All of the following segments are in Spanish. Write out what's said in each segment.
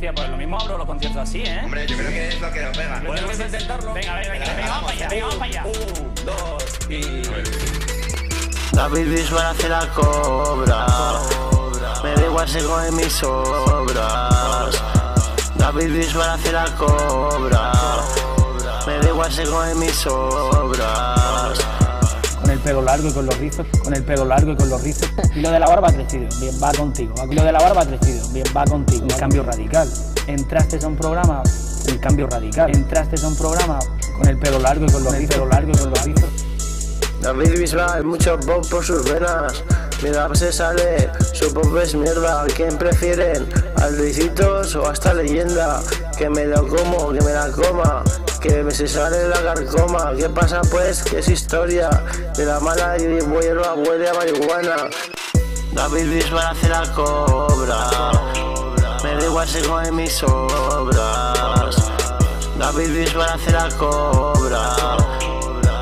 Hostia, pues lo mismo abro los conciertos así, ¿eh? Hombre, yo creo que es lo que nos pega. Podemos intentarlo. Venga, vamos para allá, vamos para allá. 1, 2 y... David Bisbal hace la cobra. Me da igual si coge mis sobras. David Bisbal hace la cobra. Me da igual si coge mis sobras. Con el pelo largo y con los rizos, con el pelo largo y con los rizos. Y lo de la barba ha crecido, bien, va contigo. Y lo de la barba ha crecido, bien, va contigo. Un cambio radical. Entraste a un programa, un cambio radical. Entraste a un programa con el pelo largo y con los rizos, David Bisbal, mucho pop por sus venas. Mi rap se sale, su pop es mierda. ¿Quién prefieren? ¿Al Luisitos o a esta leyenda? Que me lo como, que me la coma, que me se sale la carcoma. ¿Qué pasa pues? Que es historia de la mala hierba, huele a marihuana. David Bisbal hace la cobra. Me da igual si coge mis sobras. David Bisbal hace la cobra.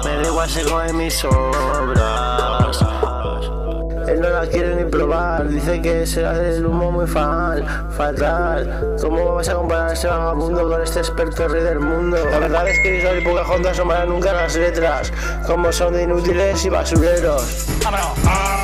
Me da igual si coge mis sobras. Él no la quiere ni probar, dice que será del humo muy fatal. ¿Cómo vas a comparar ese vagabundo con este experto rey del mundo? La verdad es que Bisbal y Pocahontas no asomarán nunca las letras, como son de inútiles y basureros. ¡Vámonos!